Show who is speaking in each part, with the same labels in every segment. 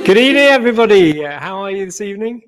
Speaker 1: Good evening, everybody. How are you this evening?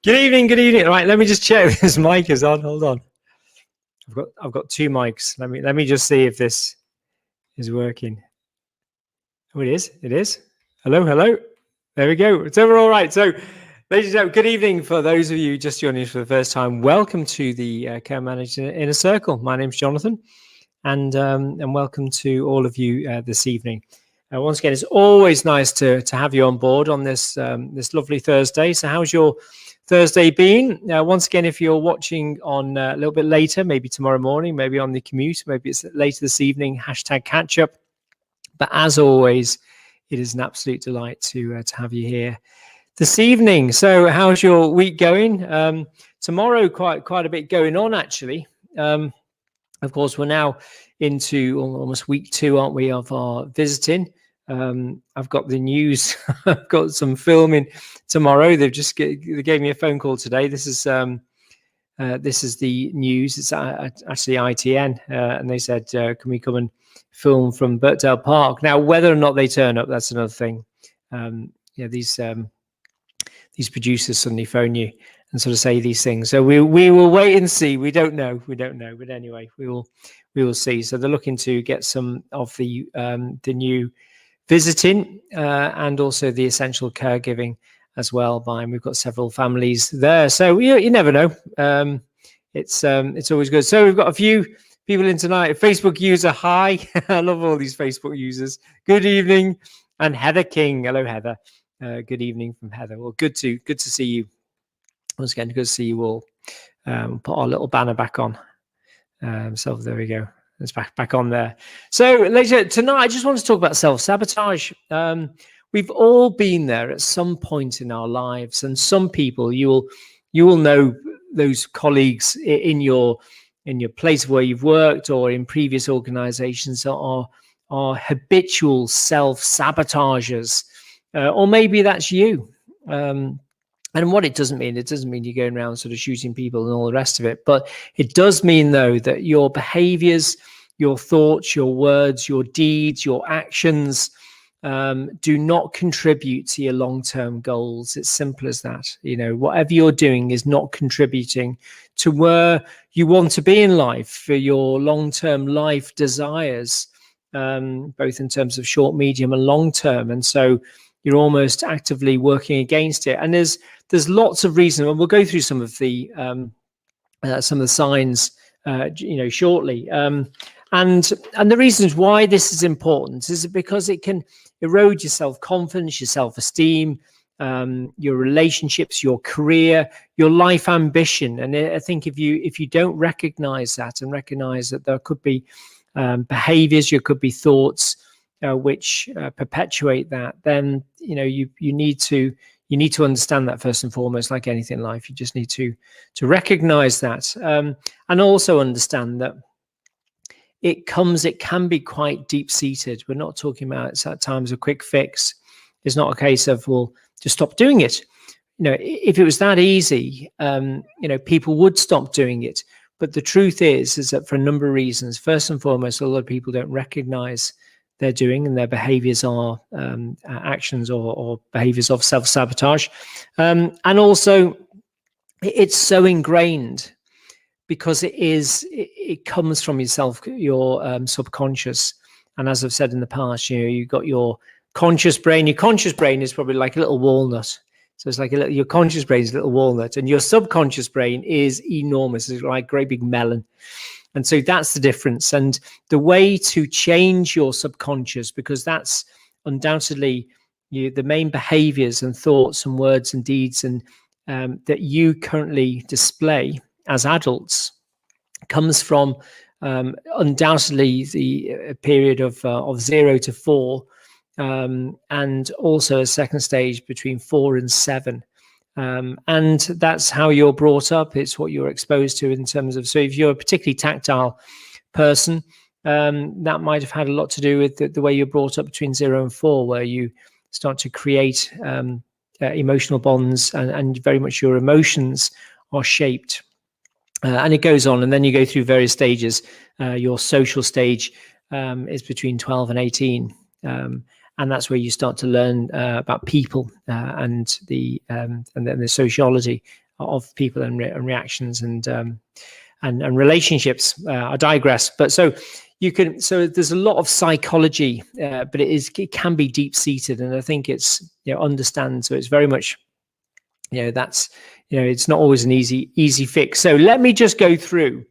Speaker 1: Good evening, good evening. All right, let me just check if this mic is on. Hold on. I've got two mics. Let me just see if this is working. Oh, it is. It is. Hello, hello. There we go. It's over all right. So, ladies and gentlemen, good evening for those of you just joining us for the first time. Welcome to the Care Manager Inner Circle. My name's Jonathan, and welcome to all of you this evening. Once again, it's always nice to have you on board on this this lovely Thursday. So, how's your Thursday been? Once again, if you're watching on a little bit later, maybe tomorrow morning, maybe on the commute, maybe it's later this evening, hashtag catch up. But as always, it is an absolute delight to have you here this evening. So how's your week going? Tomorrow, quite a bit going on, actually. Of course, we're now into almost week 2, aren't we, of our visiting. I've got the news. I've got some filming tomorrow. They gave me a phone call today. This is the news. It's actually ITN, and they said, "Can we come and film from Birkdale Park?" Now, whether or not they turn up, that's another thing. These producers suddenly phone you and sort of say these things. So we will wait and see. We don't know. But anyway, we will see. So they're looking to get some of the new visiting and also the essential caregiving as well. We've got several families there, so you never know. It's always good. So we've got a few people in tonight. Facebook user, hi. I love all these Facebook users. Good evening. And Heather King, hello Heather. Good evening from Heather. Well, good to see you. Once again, good to see you all. Put our little banner back on. So there we go. It's back on there. So later tonight, I just want to talk about self-sabotage. We've all been there at some point in our lives, and some people you will know those colleagues in your place where you've worked or in previous organizations are habitual self-sabotagers, or maybe that's you. And what it doesn't mean you're going around sort of shooting people and all the rest of it. But it does mean, though, that your behaviors, your thoughts, your words, your deeds, your actions do not contribute to your long-term goals. It's simple as that. Whatever you're doing is not contributing to where you want to be in life, for your long-term life desires, both in terms of short, medium, and long-term. And so you're almost actively working against it. And there's lots of reasons, and we'll go through some of the signs, shortly. And the reasons why this is important is because it can erode your self-confidence, your self-esteem, your relationships, your career, your life ambition. And I think if you don't recognize that and recognize that there could be behaviors, there could be thoughts which perpetuate that, then you need to understand that first and foremost. Like anything in life, you just need to recognize that, and also understand that it can be quite deep-seated. We're not talking about it's at times a quick fix. It's not a case of, well, just stop doing it. If it was that easy, people would stop doing it. But the truth is that for a number of reasons. First and foremost, a lot of people don't recognize they're doing, and their behaviors are actions or behaviors of self-sabotage. And also, it's so ingrained because it comes from your subconscious. And as I've said in the past, you've got your conscious brain. Your conscious brain is probably like a little walnut. So it's like your conscious brain is a little walnut, and your subconscious brain is enormous. It's like a great big melon. And so that's the difference. And the way to change your subconscious, because that's undoubtedly the main behaviors and thoughts and words and deeds and that you currently display as adults, comes from undoubtedly the period of 0 to 4 and also a second stage between 4 and 7. And that's how you're brought up. It's what you're exposed to in terms of, so if you're a particularly tactile person, that might have had a lot to do with the way you're brought up between 0 and 4, where you start to create emotional bonds, and very much your emotions are shaped. And it goes on, and then you go through various stages. Your social stage is between 12 and 18. And that's where you start to learn about people and then the sociology of people and reactions and relationships. I digress, but so there's a lot of psychology, but it can be deep seated, and I think it's understand. So it's very much that's it's not always an easy fix. So let me just go through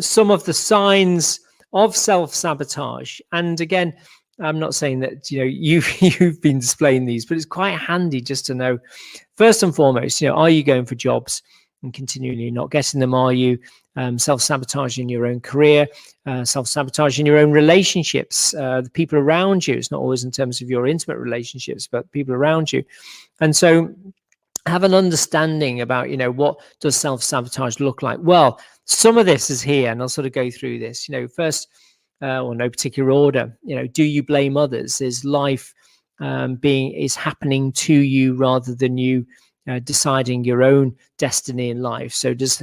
Speaker 1: some of the signs of self-sabotage, and again, I'm not saying that you've been displaying these, but it's quite handy just to know. First and foremost, are you going for jobs and continually not getting them? Are you self-sabotaging your own career, self-sabotaging your own relationships, the people around you? It's not always in terms of your intimate relationships, but people around you. And so have an understanding about, what does self-sabotage look like? Well, some of this is here, and I'll sort of go through this. First, or no particular order, do you blame others? Is life is happening to you rather than you deciding your own destiny in life? So does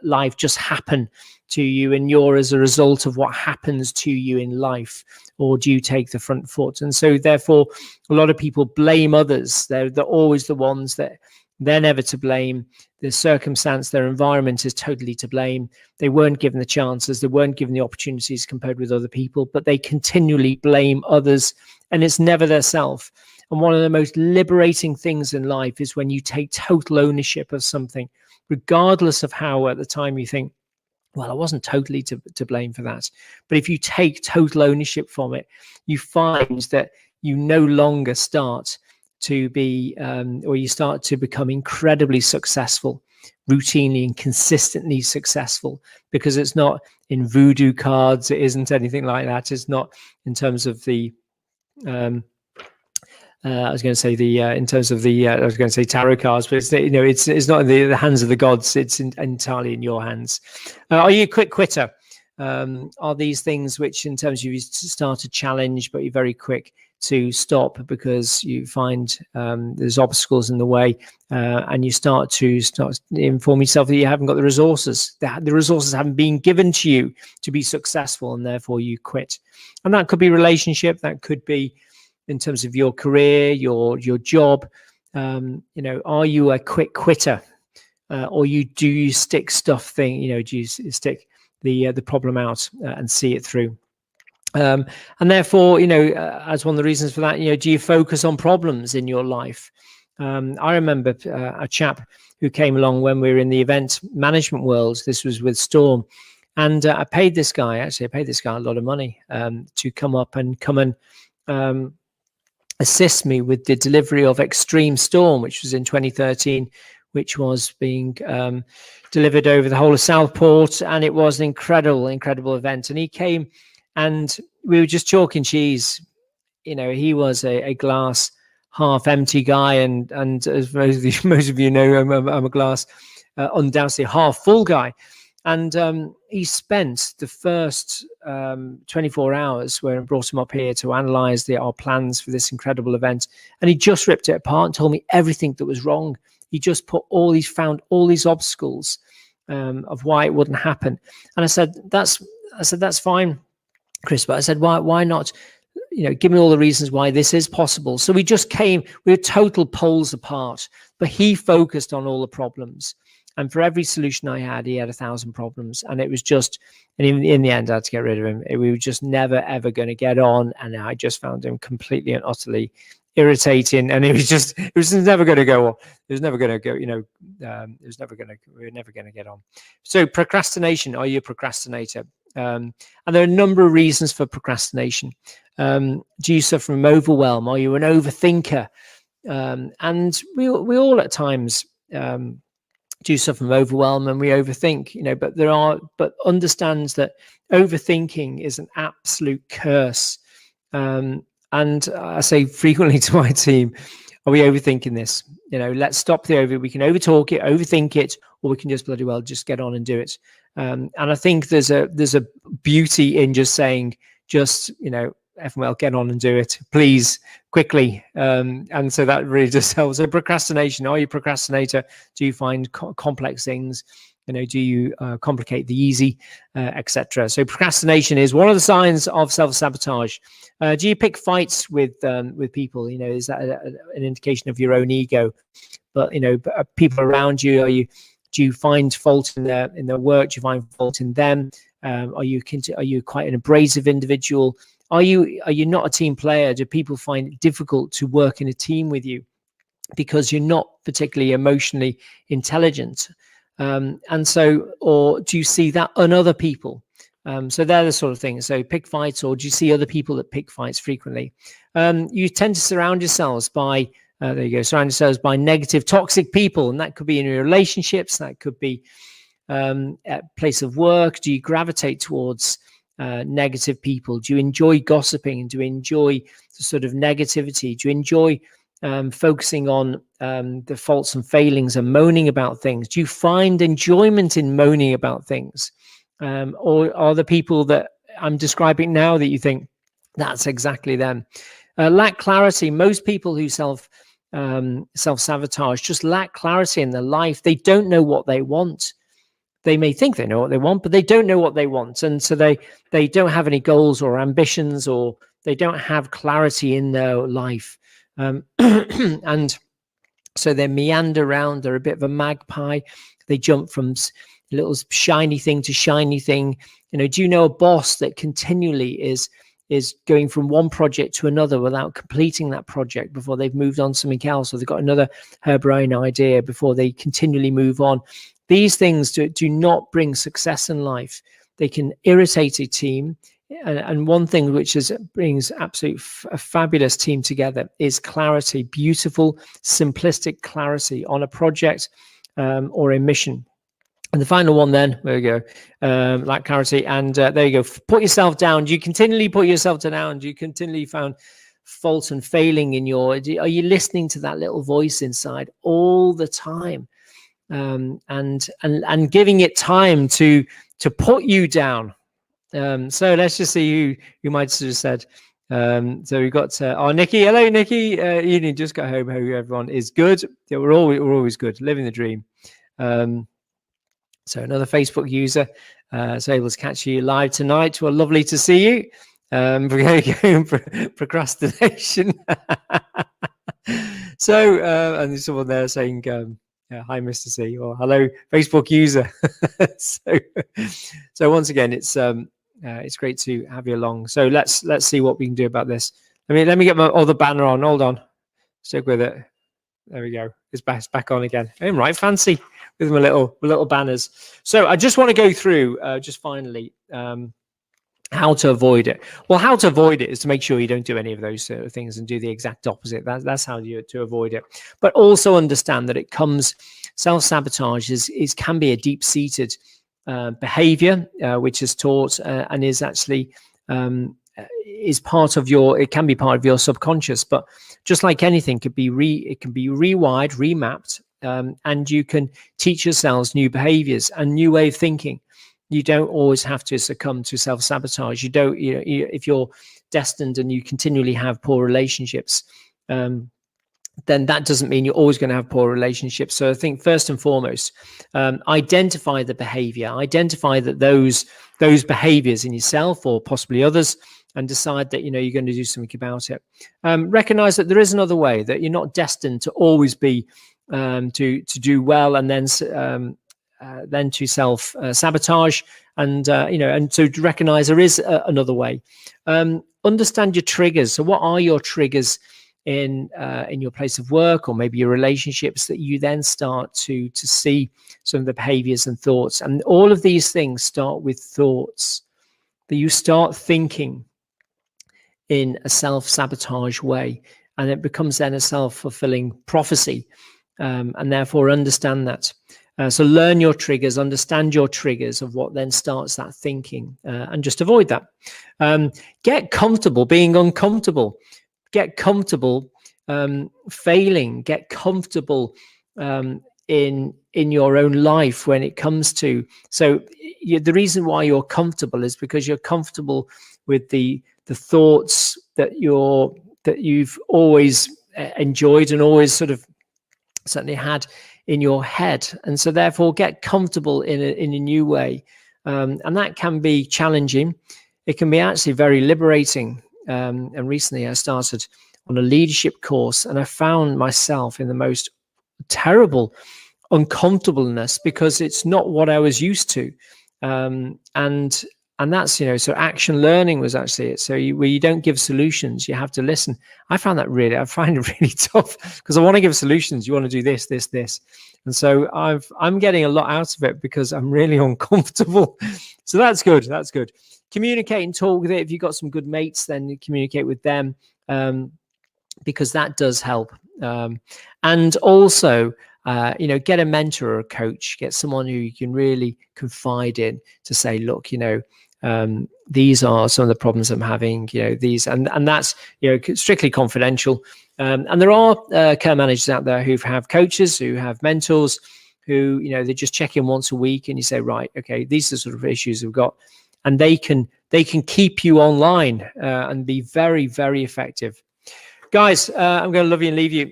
Speaker 1: life just happen to you, and you're as a result of what happens to you in life, or do you take the front foot? And so therefore a lot of people blame others. They're always the ones that they're never to blame. The circumstance, their environment is totally to blame. They weren't given the chances, they weren't given the opportunities compared with other people, but they continually blame others, and it's never their self. And one of the most liberating things in life is when you take total ownership of something, regardless of how at the time you think, well, I wasn't totally to blame for that. But if you take total ownership from it, you find that you no longer start to be, or you start to become incredibly successful, routinely and consistently successful, because it's not in voodoo cards. It isn't anything like that. It's not in terms of the, I was going to say in terms of the, I was going to say tarot cards, but it's, it's not in the hands of the gods. It's entirely in your hands. Are you a quick quitter? Are these things which, in terms of you start a challenge, but you're very quick to stop because you find there's obstacles in the way, and you start to inform yourself that you haven't got the resources, that the resources haven't been given to you to be successful, and therefore you quit. And that could be relationship, that could be in terms of your career, your job. Are you a quick quitter, or do you stick stuff thing? Do you stick the problem out and see it through? And therefore, as one of the reasons for that, do you focus on problems in your life? I remember a chap who came along when we were in the event management world. This was with Storm, and I paid this guy a lot of money to come and assist me with the delivery of Extreme Storm, which was in 2013, which was being delivered over the whole of Southport, and it was an incredible event. And he came, and we were just chalk and cheese. He was a glass half empty guy, and as most of you know, I'm a glass undoubtedly half full guy. And he spent the first 24 hours where I brought him up here to analyze our plans for this incredible event, and he just ripped it apart and told me everything that was wrong. He just found all these obstacles of why it wouldn't happen. And I said, that's fine, Chris, but I said, why not, give me all the reasons why this is possible. So we were total poles apart, but he focused on all the problems. And for every solution I had, he had 1,000 problems. And it was just, and in the end, I had to get rid of him. We were just never, ever going to get on. And I just found him completely and utterly irritating. And it was never going to go on. It was never going to go, we were never going to get on. So procrastination, are you a procrastinator? And there are a number of reasons for procrastination. Do you suffer from overwhelm? Are you an overthinker? And we all at times do suffer from overwhelm, and we overthink, but understands that overthinking is an absolute curse. And I say frequently to my team, are we overthinking this? Let's stop the over. We can overtalk it, overthink it, or we can just bloody well just get on and do it. And I think there's a beauty in just saying, FML, get on and do it, please, quickly. And so that really just helps. So procrastination, are you a procrastinator? Do you find complex things? Do you complicate the easy, etc.? So procrastination is one of the signs of self-sabotage. Do you pick fights with people? Is that an indication of your own ego? But people around you, do you find fault in their work? Do you find fault in them? Are you quite an abrasive individual? Are you not a team player? Do people find it difficult to work in a team with you because you're not particularly emotionally intelligent? And so, or do you see that on other people? So they're the sort of things. So pick fights, or do you see other people that pick fights frequently? You tend to surround yourselves by, surround yourselves by negative, toxic people. And that could be in your relationships. That could be at place of work. Do you gravitate towards negative people? Do you enjoy gossiping? And do you enjoy the sort of negativity? Do you enjoy focusing on the faults and failings and moaning about things? Do you find enjoyment in moaning about things? Or are the people that I'm describing now that you think that's exactly them? Lack clarity. Most people who self-sabotage just lack clarity in their life. They don't know what they want. They may think they know what they want, but they don't know what they want. And so they don't have any goals or ambitions, or they don't have clarity in their life. And so they meander around. They're a bit of a magpie. They jump from a little shiny thing to shiny thing. Do you know a boss that continually is going from one project to another without completing that project before they've moved on to something else, or they've got another harebrained idea before they continually move on? These things do not bring success in life. They can irritate a team. And one thing which brings absolute a fabulous team together is clarity, beautiful, simplistic clarity on a project or a mission. And the final one then, there we go, like clarity. And there you go, put yourself down. Do you continually put yourself down? Do you continually find fault and failing in are you listening to that little voice inside all the time? And giving it time to put you down. So let's just see who might have just said. So we've got Nikki. Hello, Nikki. You just got home. Hope everyone is good. Yeah, we're always good. Living the dream. So another Facebook user. So able to catch you live tonight. Well, lovely to see you. We're going procrastination. So and there's someone there saying, hi, Mr. C, or hello, Facebook user. So once again, it's great to have you along. So let's see what we can do about this. Let me get my other banner on. Hold on, stick with it. There we go. It's back on again. I'm right fancy with my little banners. So I just want to go through just finally how to avoid it. Well, how to avoid it is to make sure you don't do any of those sort of things and do the exact opposite. That's how to avoid it. But also understand that it comes, self-sabotage can be a deep-seated behavior, which is taught and is actually is part of it can be part of your subconscious. But just like anything, it can be rewired, remapped, and you can teach yourselves new behaviors and new way of thinking. You don't always have to succumb to self-sabotage. You don't, if you're destined and you continually have poor relationships, then that doesn't mean you're always going to have poor relationships. So I think first and foremost, identify the behavior, identify that those behaviors in yourself or possibly others, and decide that, you're going to do something about it. Recognize that there is another way, that you're not destined to always be, to do well, and then to self-sabotage, and and to recognize there is another way. Understand your triggers. So what are your triggers in your place of work, or maybe your relationships, that you then start to see some of the behaviors and thoughts? And all of these things start with thoughts, that you start thinking in a self-sabotage way, and it becomes then a self-fulfilling prophecy, and therefore understand that. So learn your triggers, understand your triggers of what then starts that thinking, and just avoid that. Get comfortable being uncomfortable. get comfortable failing, get comfortable in your own life when it comes to, so the reason why you're comfortable is because you're comfortable with the thoughts that you've always enjoyed and always sort of certainly had in your head. And so therefore get comfortable in a new way, and that can be challenging. It can be actually very liberating. And recently I started on a leadership course, and I found myself in the most terrible uncomfortableness because it's not what I was used to. And that's, so action learning was actually it. So where you don't give solutions, you have to listen. I find it really tough because I want to give solutions. You want to do this, this, this. And so I'm getting a lot out of it because I'm really uncomfortable. So that's good. That's good. Communicate and talk with it. If you've got some good mates, then you communicate with them, because that does help. And also, get a mentor or a coach, get someone who you can really confide in to say, look, these are some of the problems I'm having, these, and that's, strictly confidential. And there are care managers out there who have coaches, who have mentors, who, they just check in once a week and you say, right, okay, these are the sort of issues we've got. And they can keep you online and be very, very effective. Guys, I'm going to love you and leave you.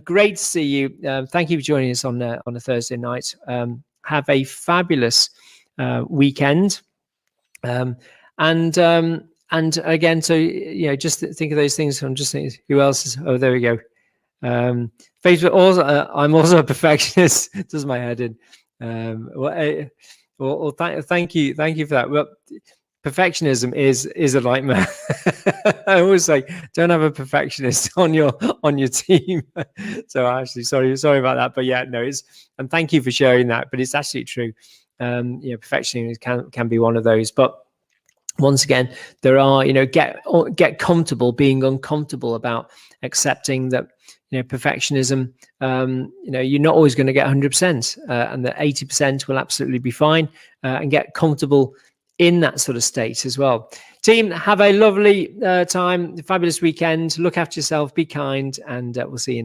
Speaker 1: Great to see you. Thank you for joining us on a Thursday night. Have a fabulous weekend. And again, so just think of those things. I'm just thinking, who else is? Oh, there we go. Facebook. Also, I'm also a perfectionist. It does my head in. Well, thank you for that. Well, perfectionism is a nightmare. I always say, don't have a perfectionist on your team. So actually, sorry about that. But yeah, no, and thank you for sharing that. But it's actually true. Perfectionism can be one of those. But once again, there are, get comfortable being uncomfortable about accepting that, perfectionism, you're not always going to get 100%, and that 80% will absolutely be fine, and get comfortable in that sort of state as well. Team, have a lovely time, fabulous weekend. Look after yourself, be kind, and we'll see you.